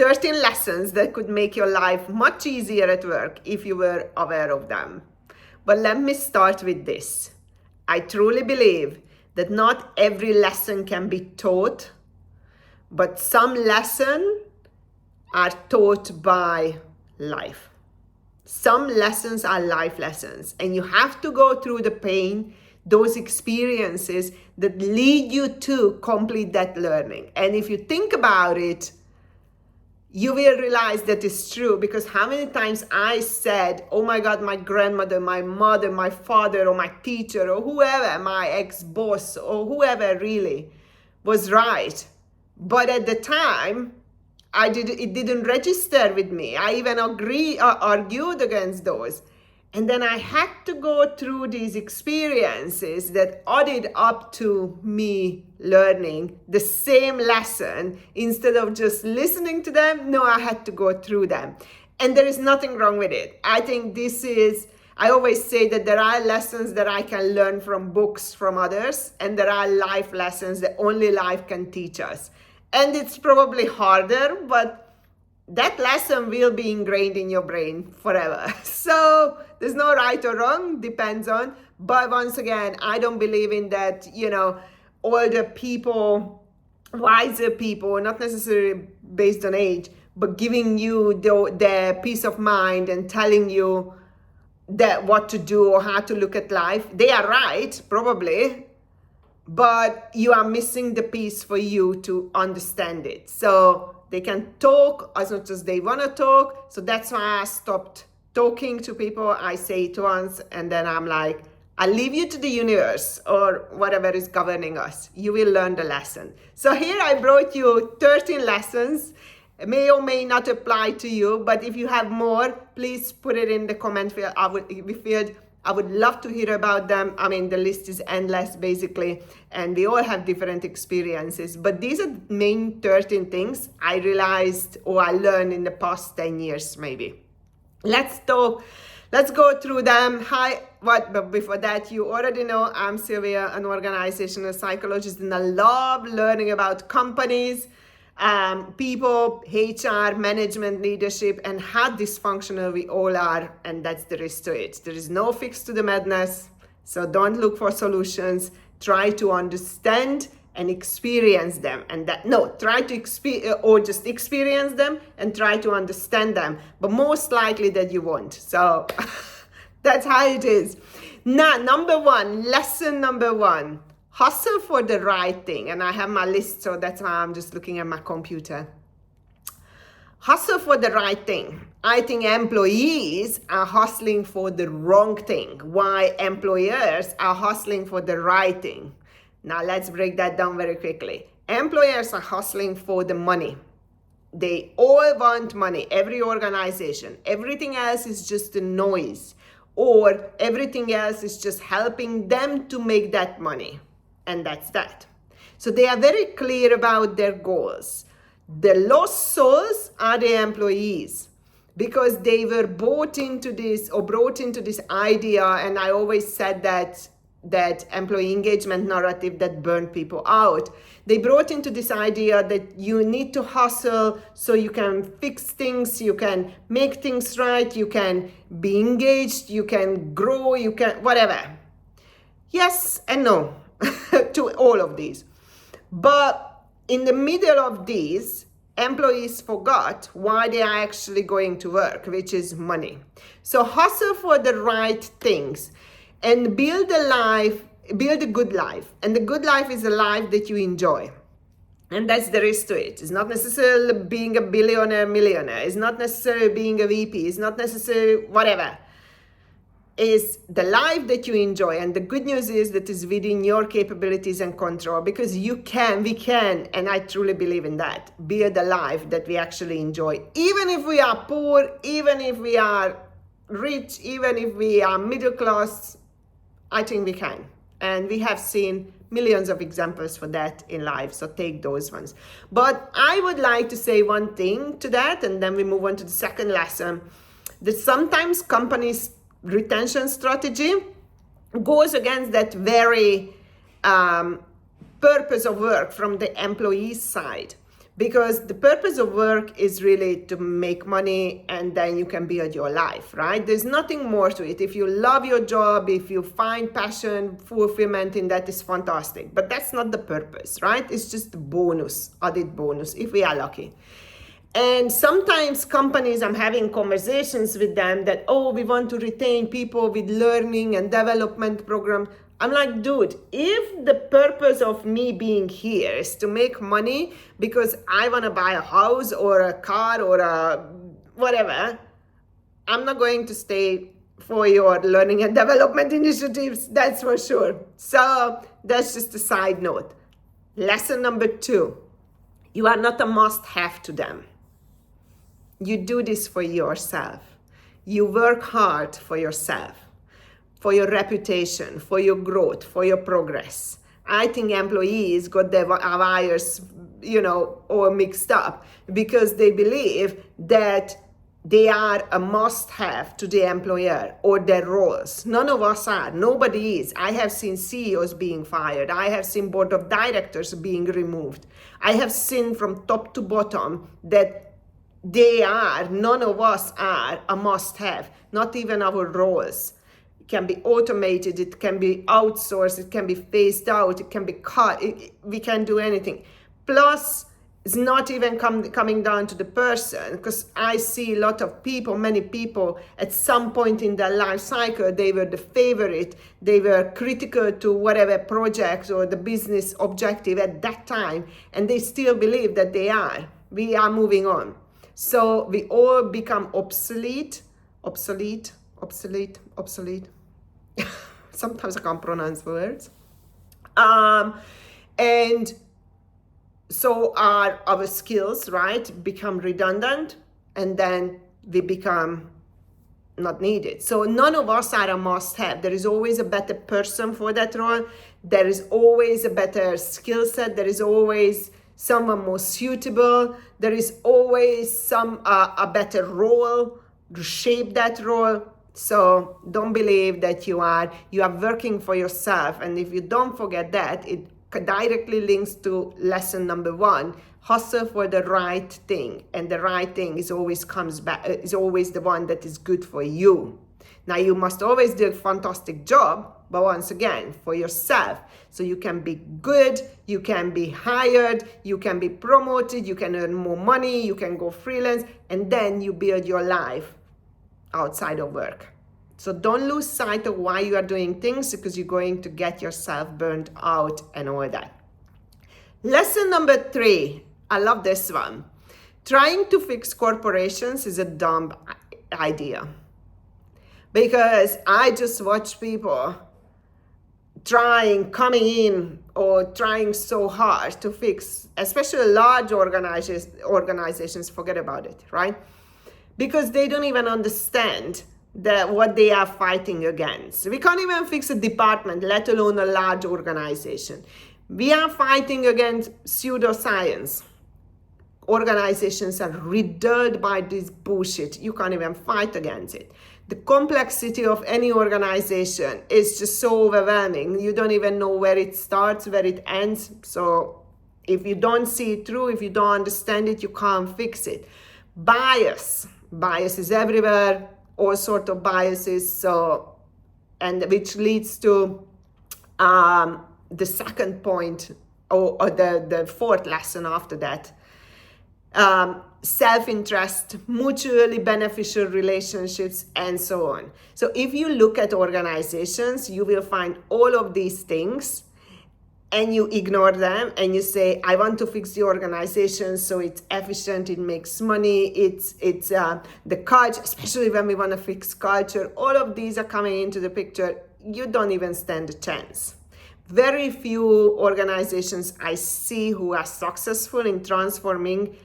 13 lessons that could make your life much easier at work if you were aware of them. But let me start with this. I truly believe that not every lesson can be taught, but some lessons are taught by life. Some lessons are life lessons, and you have to go through the pain, those experiences that lead you to complete that learning. And if you think about it, you will realize that it's true, because how many times I said, oh my God, my grandmother, my mother, my father, or my teacher, or whoever, my ex-boss, or whoever really was right. But at the time, it didn't register with me. I even argued against those. And then I had to go through these experiences that added up to me learning the same lesson. Instead of just listening to them, no, I had to go through them. And there is nothing wrong with it. I think I always say that there are lessons that I can learn from books from others, and there are life lessons that only life can teach us. And it's probably harder, but that lesson will be ingrained in your brain forever. So there's no right or wrong, depends on. But once again, I don't believe in that, older people, wiser people, not necessarily based on age, but giving you the peace of mind and telling you that what to do or how to look at life. They are right, probably, but you are missing the piece for you to understand it. So they can talk as much as they want to talk. So that's why I stopped talking to people. I say it once, and then I'm like, I'll leave you to the universe or whatever is governing us. You will learn the lesson. So here I brought you 13 lessons. It may or may not apply to you, but if you have more, please put it in the comment field. I would love to hear about them. I mean, the list is endless, basically, and we all have different experiences. But these are the main 13 things I realized or I learned in the past 10 years, maybe. Let's go through them. But before that, you already know I'm Sylvia, an organizational psychologist, and I love learning about companies, people, HR, management, leadership, and how dysfunctional we all are. And that's the risk to it. There is no fix to the madness. So don't look for solutions. Try to understand and experience them. Just experience them and try to understand them. But most likely that you won't. So that's how it is. Now, lesson number one. Hustle for the right thing. And I have my list, so that's why I'm just looking at my computer. Hustle for the right thing. I think employees are hustling for the wrong thing, while employers are hustling for the right thing. Now let's break that down very quickly. Employers are hustling for the money. They all want money, every organization. Everything else is just a noise, or everything else is just helping them to make that money. And that's that. So they are very clear about their goals. The lost souls are the employees, because they were brought into this idea, and I always said that employee engagement narrative that burned people out. They brought into this idea that you need to hustle so you can fix things, you can make things right, you can be engaged, you can grow, you can whatever. Yes and no to all of these. But in the middle of these, employees forgot why they are actually going to work, which is money. So hustle for the right things and build a good life. And the good life is a life that you enjoy. And that's the risk to it. It's not necessarily being a billionaire, millionaire. It's not necessarily being a VP. It's not necessarily whatever. Is the life that you enjoy. And the good news is that is within your capabilities and control, because we can, and I truly believe in that, build a life that we actually enjoy. Even if we are poor, even if we are rich, even if we are middle class, I think we can. And we have seen millions of examples for that in life, so take those ones. But I would like to say one thing to that, and then we move on to the second lesson, that sometimes companies' retention strategy goes against that very purpose of work from the employee side, Because the purpose of work is really to make money, and then you can build your life, right? There's nothing more to it. If you love your job, if you find passion, fulfillment in that, is fantastic. But that's not the purpose, right? It's just a bonus, added bonus, if we are lucky. And sometimes companies, I'm having conversations with them that, oh, we want to retain people with learning and development programs. I'm like, dude, if the purpose of me being here is to make money because I want to buy a house or a car or a whatever, I'm not going to stay for your learning and development initiatives, that's for sure. So that's just a side note. Lesson number 2, you are not a must-have to them. You do this for yourself. You work hard for yourself, for your reputation, for your growth, for your progress. I think employees got their wires, all mixed up because they believe that they are a must-have to the employer or their roles. None of us are. Nobody is. I have seen CEOs being fired. I have seen board of directors being removed. I have seen from top to bottom that none of us are a must-have, not even our roles. It can be automated, it can be outsourced, it can be phased out, it can be cut, we can do anything. Plus, it's not even coming down to the person, because I see a lot of people, many people, at some point in their life cycle, they were the favorite, they were critical to whatever project or the business objective at that time, and they still believe that they are. We are moving on. So we all become obsolete. Sometimes I can't pronounce words. And so our skills, right, become redundant, and then we become not needed. So none of us are a must-have. There is always a better person for that role. There is always a better skill set. There is always someone more suitable. There is always a better role to shape that role. So don't believe that you are working for yourself. And if you don't forget that, it directly links to lesson number 1. Hustle for the right thing, and the right thing is always the one that is good for you. Now, you must always do a fantastic job, but once again, for yourself. So you can be good, you can be hired, you can be promoted, you can earn more money, you can go freelance, and then you build your life outside of work. So don't lose sight of why you are doing things, because you're going to get yourself burned out and all that. Lesson number 3, I love this one. Trying to fix corporations is a dumb idea. Because I just watch people coming in or trying so hard to fix, especially large organizations, forget about it, right? Because they don't even understand what they are fighting against. We can't even fix a department, let alone a large organization. We are fighting against pseudoscience. Organizations are riddled by this bullshit. You can't even fight against it. The complexity of any organization is just so overwhelming. You don't even know where it starts, where it ends. So if you don't see it through, if you don't understand it, you can't fix it. Bias is everywhere, all sorts of biases. And which leads to the second point, or the fourth lesson after that. Self-interest, mutually beneficial relationships, and so on. So if you look at organizations, you will find all of these things, and you ignore them, and you say, I want to fix the organization so it's efficient, it makes money, it's the culture, especially when we want to fix culture. All of these are coming into the picture. You don't even stand a chance. Very few organizations I see who are successful in transforming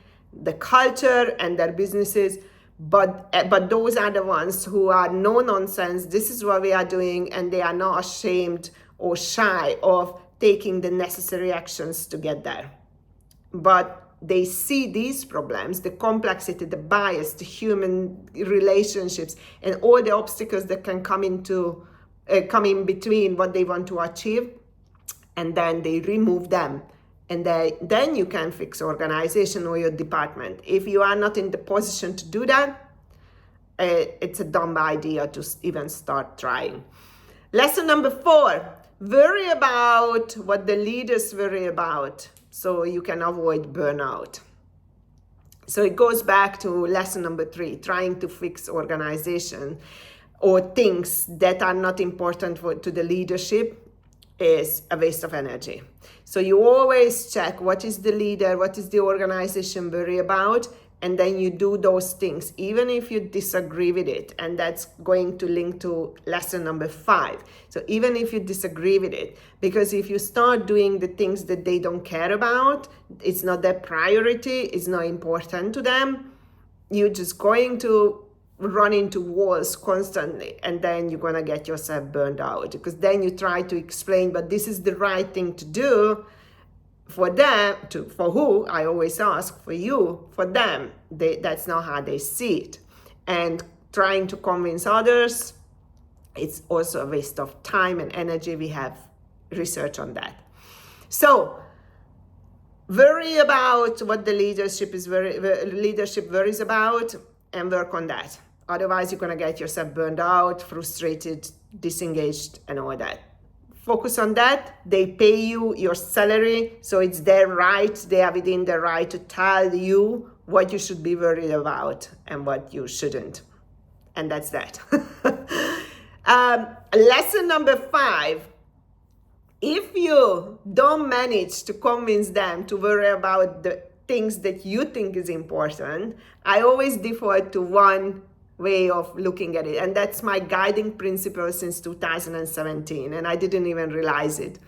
the culture and their businesses, but those are the ones who are no nonsense. This is what we are doing, and they are not ashamed or shy of taking the necessary actions to get there. But they see these problems, the complexity, the bias, the human relationships, and all the obstacles that can come in between what they want to achieve, and then they remove them And then you can fix organization or your department. If you are not in the position to do that, it's a dumb idea to even start trying. Lesson number 4, worry about what the leaders worry about so you can avoid burnout. So it goes back to lesson number 3, trying to fix organization or things that are not important to the leadership is a waste of energy. So you always check what is the leader, what is the organization worry about, and then you do those things, even if you disagree with it. And that's going to link to lesson number 5. So even if you disagree with it, because if you start doing the things that they don't care about, it's not their priority, it's not important to them, you're just going to run into walls constantly, and then you're going to get yourself burned out, because then you try to explain, but this is the right thing to do for them, for who? I always ask, for you, for them. That's not how they see it. And trying to convince others, it's also a waste of time and energy. We have research on that. So worry about what the leadership worries about and work on that. Otherwise, you're going to get yourself burned out, frustrated, disengaged, and all that. Focus on that. They pay you your salary, so it's their right. They are within their right to tell you what you should be worried about and what you shouldn't. And that's that. Lesson number 5. If you don't manage to convince them to worry about the things that you think is important, I always default to one way of looking at it, and that's my guiding principle since 2017, and I didn't even realize it.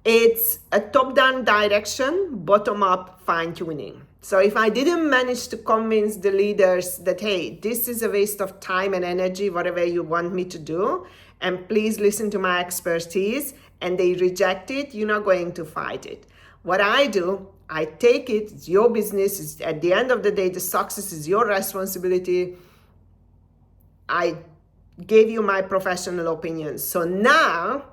It's a top-down direction, bottom-up fine-tuning. So if I didn't manage to convince the leaders that, hey, this is a waste of time and energy, whatever you want me to do, and please listen to my expertise, and they reject it, you're not going to fight it. What I do, I take it, it's your business, at the end of the day, the success is your responsibility. I gave you my professional opinion. So now,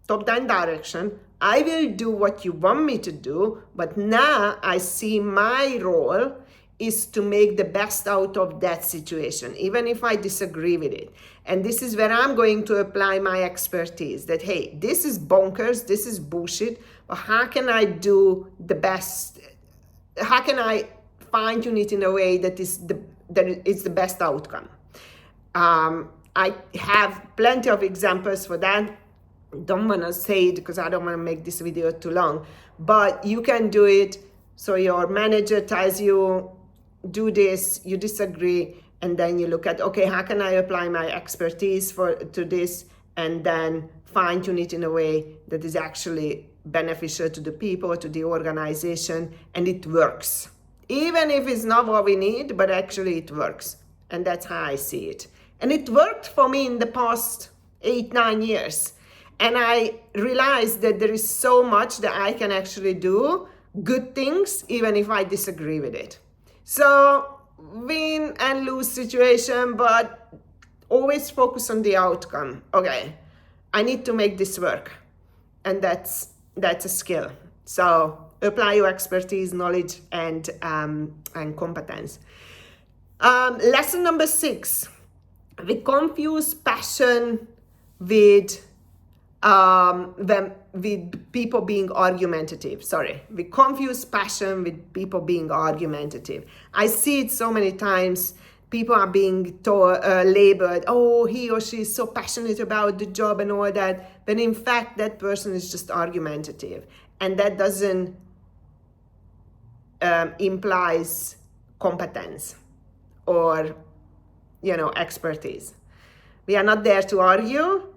top-down direction, I will do what you want me to do, but now I see my role is to make the best out of that situation, even if I disagree with it. And this is where I'm going to apply my expertise, that, hey, this is bonkers, this is bullshit, but how can I do the best? How can I fine-tune it in a way that is the best outcome? I have plenty of examples for that. Don't want to say it because I don't want to make this video too long, but you can do it. So your manager tells you, do this, you disagree, and then you look at, okay, how can I apply my expertise to this, and then fine tune it in a way that is actually beneficial to the people, to the organization, and it works. Even if it's not what we need, but actually it works. And that's how I see it. And it worked for me in the past 8-9 years. And I realized that there is so much that I can actually do, good things, even if I disagree with it. So win and lose situation, but always focus on the outcome. Okay, I need to make this work. And that's a skill. So apply your expertise, knowledge, and competence. Lesson number 6. We confuse passion with people being argumentative. We confuse passion with people being argumentative. I see it so many times. People are being labeled, oh, he or she is so passionate about the job and all that. But in fact, that person is just argumentative. And that doesn't implies competence or expertise. We are not there to argue,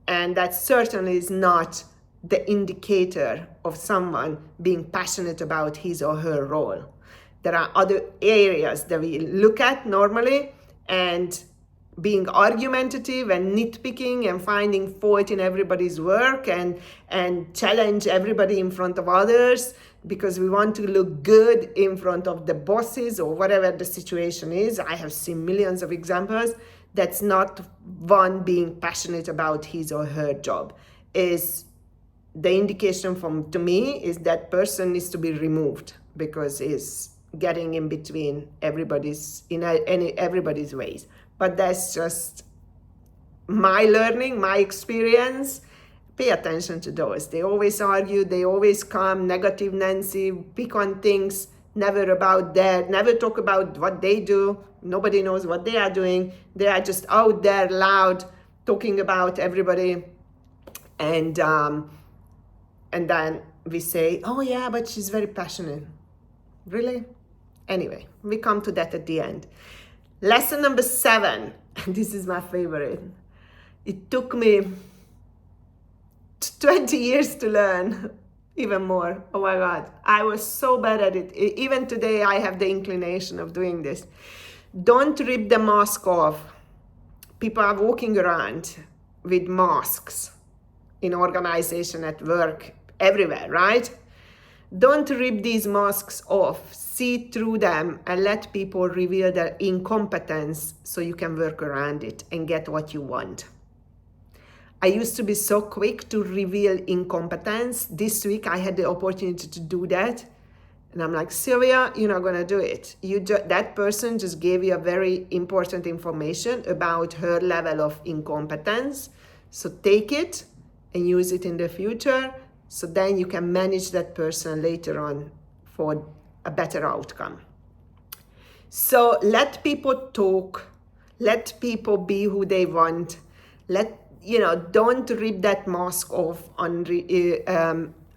and that certainly is not the indicator of someone being passionate about his or her role. There are other areas that we look at normally, and being argumentative and nitpicking and finding fault in everybody's work and challenge everybody in front of others because we want to look good in front of the bosses or whatever the situation is. I have seen millions of examples. That's not one being passionate about his or her job. Is the indication to me is that person needs to be removed because he's getting in between everybody's ways. But that's just my learning, my experience. Pay attention to those. They always argue, they always come, negative Nancy, pick on things, never talk about what they do. Nobody knows what they are doing. They are just out there loud, talking about everybody. And then we say, oh yeah, but she's very passionate. Really? Anyway, we come to that at the end. Lesson number 7, and this is my favorite. It took me 20 years to learn, even more. Oh my God, I was so bad at it. Even today, I have the inclination of doing this. Don't rip the mask off. People are walking around with masks in organization, at work, everywhere, right? Don't rip these masks off. See through them and let people reveal their incompetence so you can work around it and get what you want. I used to be so quick to reveal incompetence. This week I had the opportunity to do that. And I'm like, Sylvia, you're not going to do it. That person just gave you a very important information about her level of incompetence. So take it and use it in the future. So then you can manage that person later on for a better outcome. So let people talk. Let people be who they want. Don't rip that mask off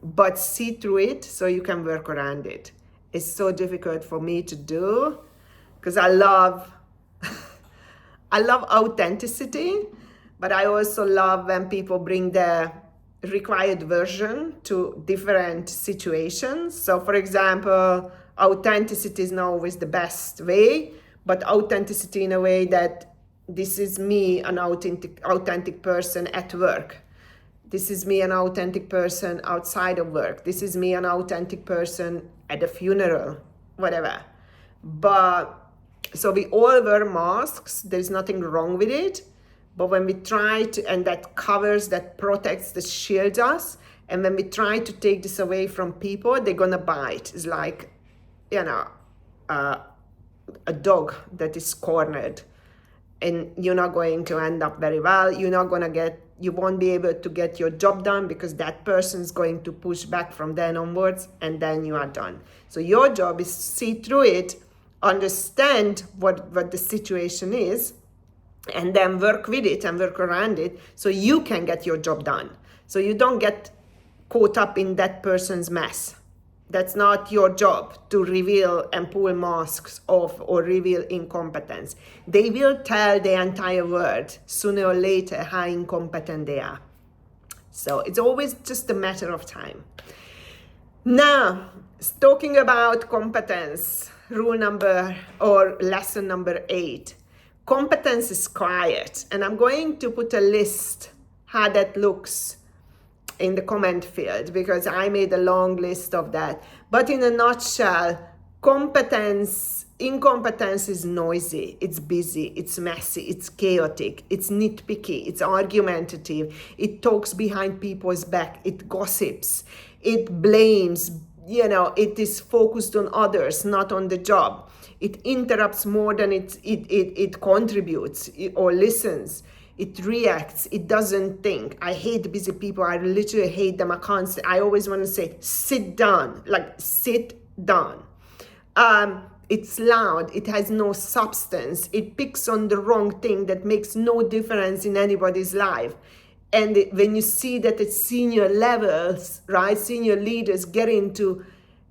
but see through it so you can work around it. It's so difficult for me to do because I love authenticity, but I also love when people bring the required version to different situations. So for example, authenticity is not always the best way, but authenticity in a way that this is me, an authentic person at work. This is me, an authentic person outside of work. This is me, an authentic person at a funeral, whatever. So we all wear masks. There's nothing wrong with it. But when we try to, and that covers, that protects, that shields us, and when we try to take this away from people, they're gonna bite. It's like, a dog that is cornered, and you're not going to end up very well. You won't be able to get your job done because that person is going to push back from then onwards, and then you are done. So your job is to see through it, understand what the situation is, and then work with it and work around it so you can get your job done. So you don't get caught up in that person's mess. That's not your job to reveal and pull masks off or reveal incompetence. They will tell the entire world sooner or later how incompetent they are. So it's always just a matter of time. Now, talking about competence, lesson number 8. Competence is quiet, and I'm going to put a list how that looks in the comment field because I made a long list of that. But in a nutshell, incompetence is noisy, it's busy, it's messy, it's chaotic, it's nitpicky, it's argumentative, it talks behind people's back, it gossips, it blames, it is focused on others, not on the job. It interrupts more than it contributes or listens. It reacts. It doesn't think. I hate busy people. I literally hate them. I always want to say, sit down. Like, sit down. It's loud. It has no substance. It picks on the wrong thing that makes no difference in anybody's life. And when you see that at senior levels, right, senior leaders get into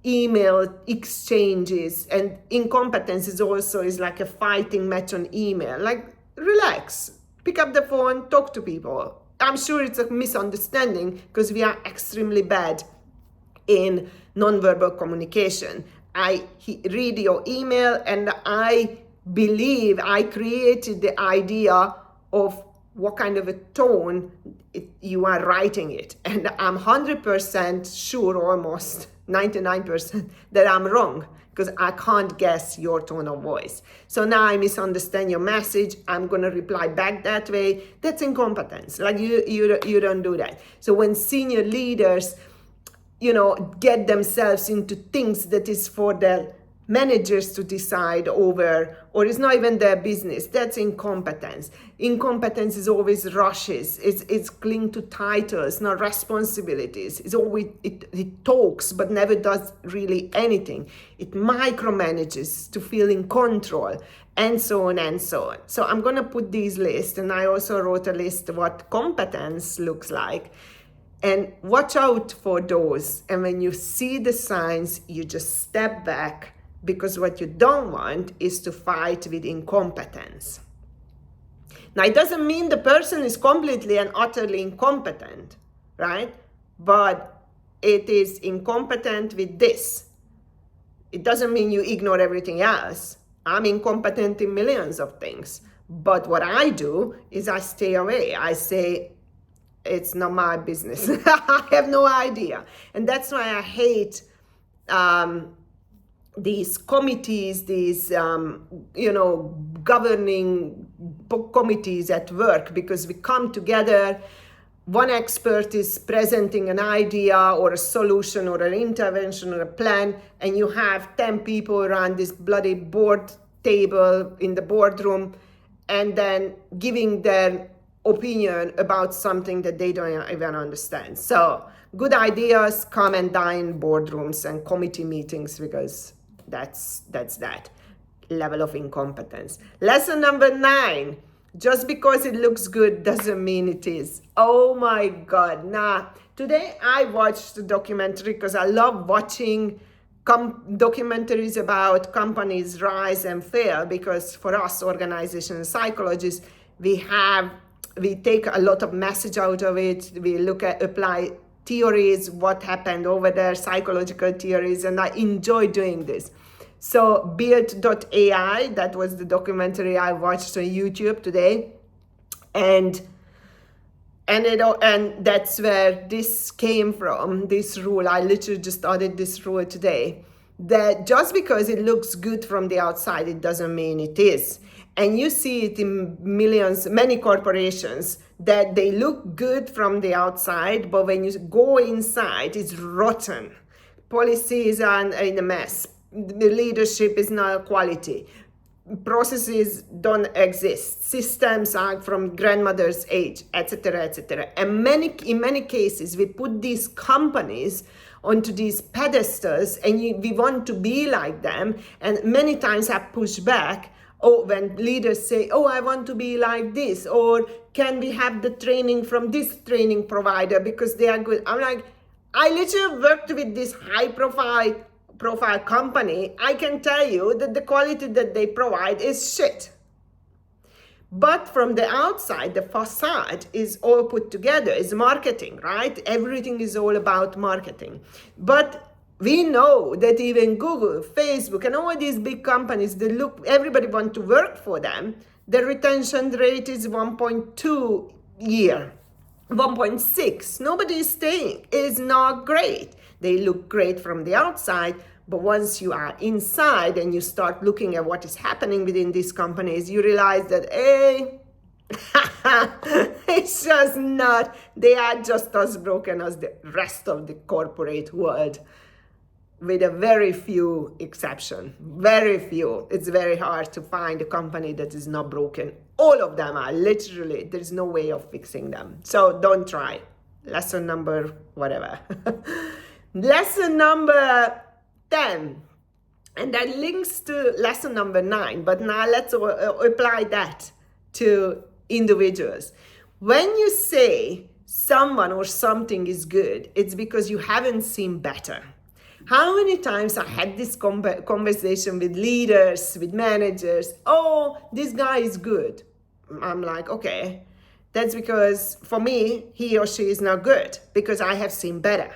email exchanges, and incompetence is like a fighting match on email. Like, relax. Pick up the phone, talk to people. I'm sure it's a misunderstanding because we are extremely bad in nonverbal communication. I read your email and I believe I created the idea of what kind of a tone you are writing it. And I'm 100% sure, almost 99%, that I'm wrong because I can't guess your tone of voice. So now I misunderstand your message. I'm going to reply back that way. That's incompetence. Like you don't do that. So when senior leaders, get themselves into things that is for their managers to decide over, or it's not even their business, that's incompetence. Incompetence is always rushes. It's linked to titles, not responsibilities. It's always it talks but never does really anything. It micromanages to feel in control, and so on and so on. So I'm gonna put these lists, and I also wrote a list of what competence looks like. And watch out for those. And when you see the signs, you just step back, because what you don't want is to fight with incompetence. Now, it doesn't mean the person is completely and utterly incompetent, right? But it is incompetent with this. It doesn't mean you ignore everything else. I'm incompetent in millions of things. But what I do is I stay away. I say, it's not my business. I have no idea. And that's why I hate these committees, these, governing committees at work, because we come together, one expert is presenting an idea or a solution or an intervention or a plan, and you have 10 people around this bloody board table in the boardroom, and then giving their opinion about something that they don't even understand. So good ideas come and die in boardrooms and committee meetings, because that's that level of incompetence. Lesson number 9, just because it looks good doesn't mean it is. Oh my God. Today I watched a documentary because I love watching documentaries about companies' rise and fail, because for us organizational psychologists, we take a lot of message out of it. We apply theories, what happened over there, psychological theories, and I enjoy doing this. So Build.ai, that was the documentary I watched on YouTube today. And that's where this came from, this rule. I literally just started this rule today, that just because it looks good from the outside, it doesn't mean it is. And you see it in many corporations, that they look good from the outside, but when you go inside, it's rotten. Policies are in a mess. The leadership is not quality. Processes don't exist. Systems are from grandmother's age, etc., etc. And in many cases, we put these companies onto these pedestals, and we want to be like them. And many times I push back. When leaders say, I want to be like this, or can we have the training from this training provider because they are good? I'm like, I literally worked with this high profile company. I can tell you that the quality that they provide is shit. But from the outside, the facade is all put together, is marketing, right? Everything is all about marketing. But we know that even Google, Facebook, and all these big companies, everybody wants to work for them. The retention rate is 1.2 year, 1.6. Nobody is staying. It's not great. They look great from the outside, but once you are inside and you start looking at what is happening within these companies, you realize that, it's just not, they are just as broken as the rest of the corporate world, with a very few exception. Very few. It's very hard to find a company that is not broken. All of them are literally, there's no way of fixing them. So don't try. Lesson number whatever. Lesson number 10. And that links to lesson number 9. But now let's apply that to individuals. When you say someone or something is good, it's because you haven't seen better. How many times I had this conversation with leaders, with managers, this guy is good. I'm like, okay, that's because for me, he or she is not good, because I have seen better.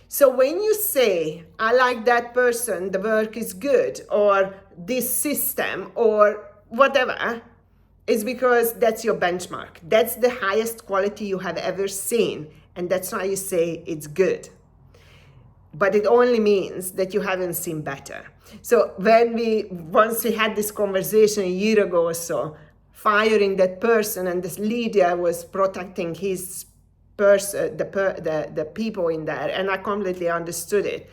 So when you say, I like that person, the work is good, or this system, or whatever, it's because that's your benchmark. That's the highest quality you have ever seen. And that's why you say it's good. But it only means that you haven't seen better. So once we had this conversation a year ago or so, firing that person, and this leader was protecting his person, the people in there, and I completely understood it.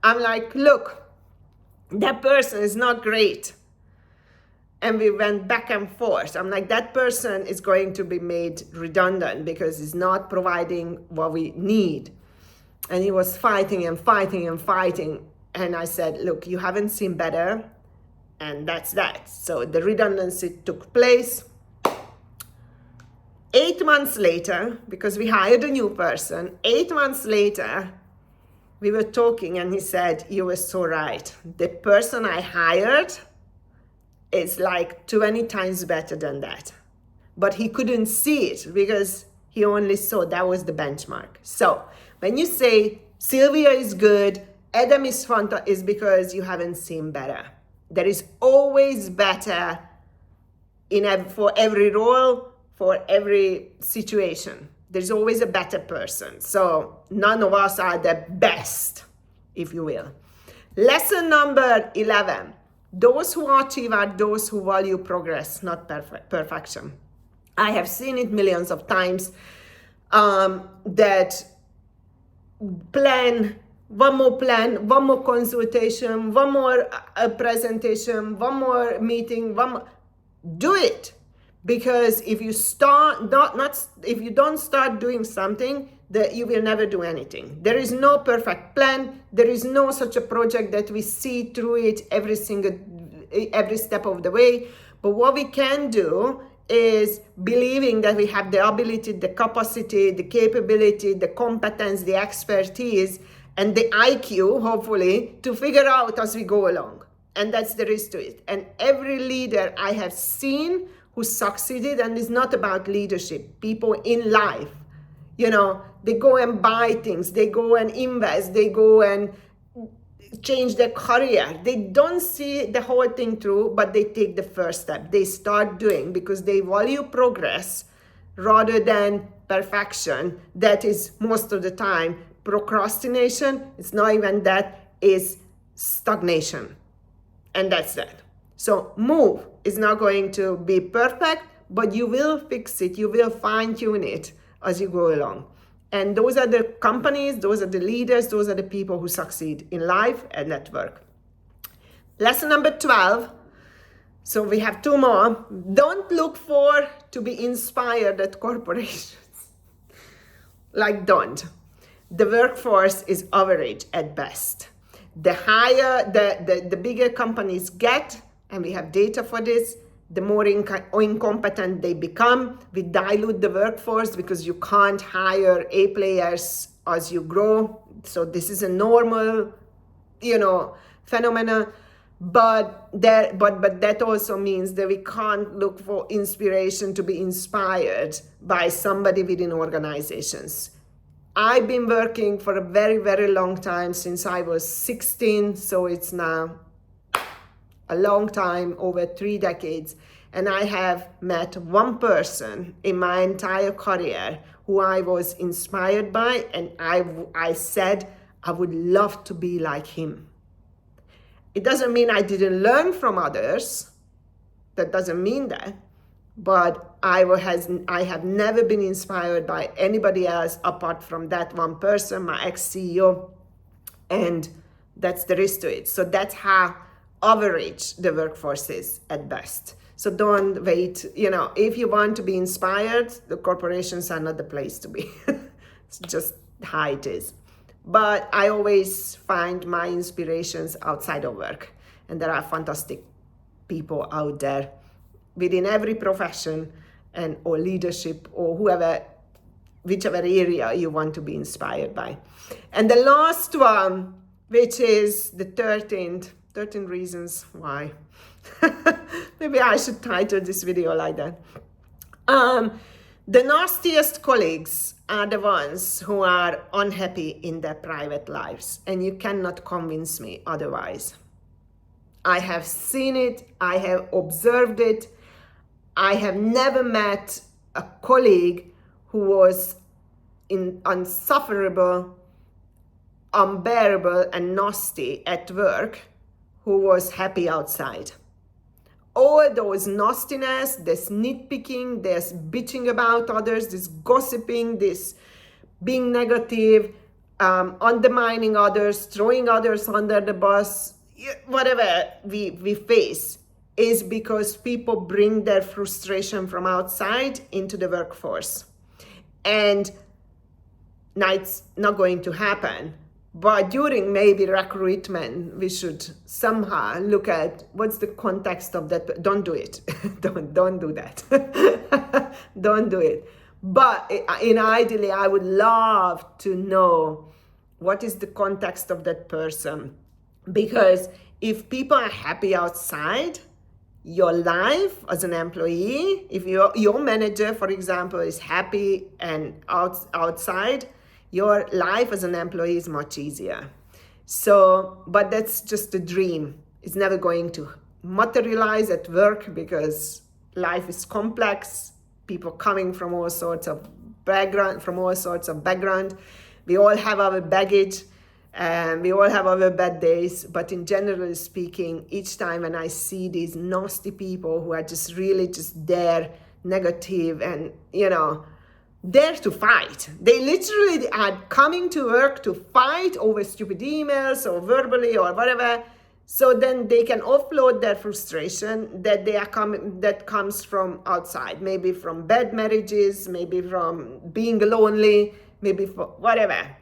I'm like, look, that person is not great. And we went back and forth. I'm like, that person is going to be made redundant because he's not providing what we need. And he was fighting and fighting and fighting. And I said, look, you haven't seen better. And that's that. So the redundancy took place. 8 months later, because we hired a new person, 8 months later, we were talking and he said, you were so right. The person I hired is like 20 times better than that. But he couldn't see it because he only saw that was the benchmark. So when you say Sylvia is good, Adam is fantastic, is because you haven't seen better. There is always better for every role, for every situation. There's always a better person. So none of us are the best, if you will. Lesson number 11. Those who achieve are those who value progress, not perfection. I have seen it millions of times, that one more consultation, one more presentation, one more meeting, do it. Because if you if you don't start doing something, that you will never do anything. There is no perfect plan. There is no such a project that we see through it every step of the way. But what we can do is believing that we have the ability, the capacity, the capability, the competence, the expertise, and the IQ, hopefully, to figure out as we go along. And that's the risk to it. And every leader I have seen who succeeded, and it's not about leadership, people in life, they go and buy things, they go and invest, they go and change their career. They don't see the whole thing through, but they take the first step. They start doing because they value progress rather than perfection. That is most of the time procrastination. It's not even that, is stagnation. And that's that. So move is not going to be perfect, but you will fix it. You will fine tune it as you go along. And those are the companies, those are the leaders, those are the people who succeed in life and at work. Lesson number 12. So we have 2 more. Don't look to be inspired at corporations. Don't. The workforce is average at best. The higher, the bigger companies get, and we have data for this, the more incompetent they become. We dilute the workforce because you can't hire A players as you grow. So this is a normal, phenomena. But that also means that we can't look for inspiration to be inspired by somebody within organizations. I've been working for a very, very long time, since I was 16. So it's now a long time, over 3 decades. And I have met one person in my entire career who I was inspired by. And I said, I would love to be like him. It doesn't mean I didn't learn from others. That doesn't mean that. But I have never been inspired by anybody else apart from that one person, my ex-CEO. And that's the risk to it. So that's how average the workforce is at best. So don't wait. If you want to be inspired, the corporations are not the place to be. It's just how it is. But I always find my inspirations outside of work. And there are fantastic people out there within every profession or leadership or whichever area you want to be inspired by. And the last one, which is the 13 reasons why. Maybe I should title this video like that. The nastiest colleagues are the ones who are unhappy in their private lives, and you cannot convince me otherwise. I have seen it, I have observed it. I have never met a colleague who was insufferable, unbearable, and nasty at work, who was happy outside. All those nastiness, this nitpicking, this bitching about others, this gossiping, this being negative, undermining others, throwing others under the bus, whatever we face, is because people bring their frustration from outside into the workforce. And now it's not going to happen. But during maybe recruitment, we should somehow look at what's the context of that. Don't do it. don't do that. Don't do it. But ideally, I would love to know what is the context of that person. Because if people are happy outside, your life as an employee, if your manager, for example, is happy and outside, your life as an employee is much easier. So, but that's just a dream. It's never going to materialize at work because life is complex. People coming from all sorts of background, We all have our baggage and we all have our bad days. But in general speaking, each time when I see these nasty people who are just really just there, negative and, dare to fight. They literally are coming to work to fight over stupid emails or verbally or whatever. So then they can offload their frustration that comes from outside, maybe from bad marriages, maybe from being lonely, maybe for whatever,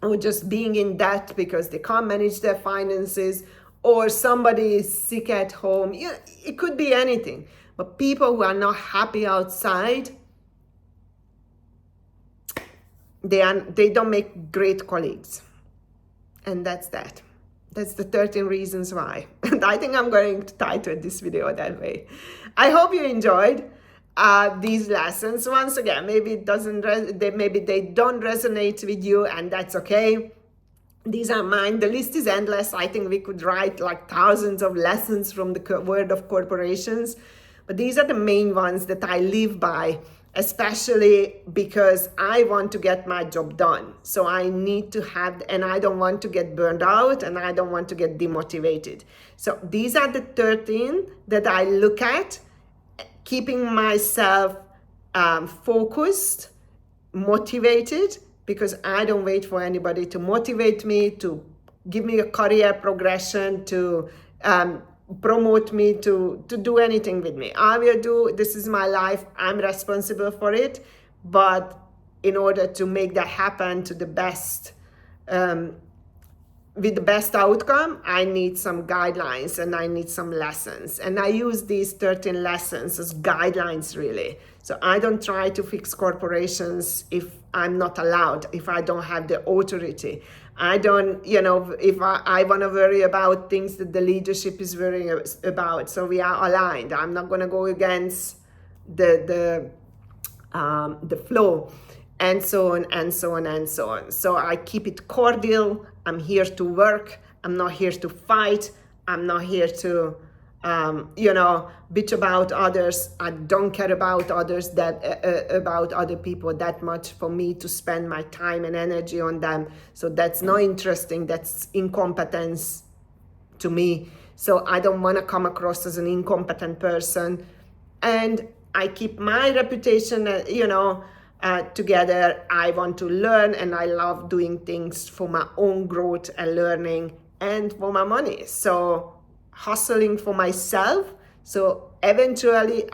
or just being in debt because they can't manage their finances, or somebody is sick at home. It could be anything. But people who are not happy outside, they don't make great colleagues. And that's that. That's the 13 reasons why. And I think I'm going to title this video that way. I hope you enjoyed these lessons. Once again, maybe maybe they don't resonate with you, and that's okay. These are mine. The list is endless. I think we could write like thousands of lessons from the world of corporations. But these are the main ones that I live by, especially because I want to get my job done. So I need to and I don't want to get burned out, and I don't want to get demotivated. So these are the 13 that I look at, keeping myself focused, motivated, because I don't wait for anybody to motivate me, to give me a career progression, to promote me, to do anything with me. I will do, this is my life, I'm responsible for it. But in order to make that happen to the best, with the best outcome, I need some guidelines and I need some lessons. And I use these 13 lessons as guidelines, really. So I don't try to fix corporations if I'm not allowed, if I don't have the authority. I don't, if I want to worry about things that the leadership is worrying about. So we are aligned. I'm not going to go against the flow, and so on, and so on, and so on. So I keep it cordial. I'm here to work. I'm not here to fight. I'm not here to, bitch about others. I don't care about others, about other people that much for me to spend my time and energy on them. So that's not interesting. That's incompetence to me. So I don't want to come across as an incompetent person. And I keep my reputation, together. I want to learn, and I love doing things for my own growth and learning and for my money. So hustling for myself. So eventually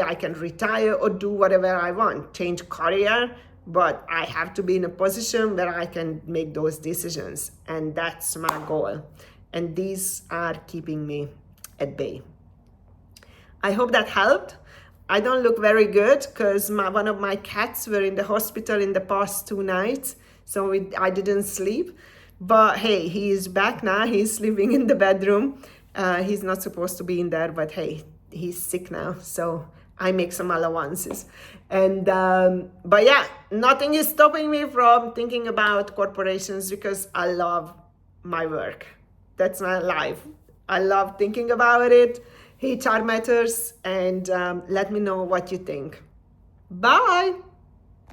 I can retire or do whatever I want, change career, but I have to be in a position where I can make those decisions. And that's my goal. And these are keeping me at bay. I hope that helped. I don't look very good because one of my cats were in the hospital in the past 2 nights. So I didn't sleep. But hey, he is back now. He's sleeping in the bedroom. He's not supposed to be in there, but hey, he's sick now. So I make some allowances. And but yeah, nothing is stopping me from thinking about corporations because I love my work. That's my life. I love thinking about it. HR matters, and let me know what you think. Bye.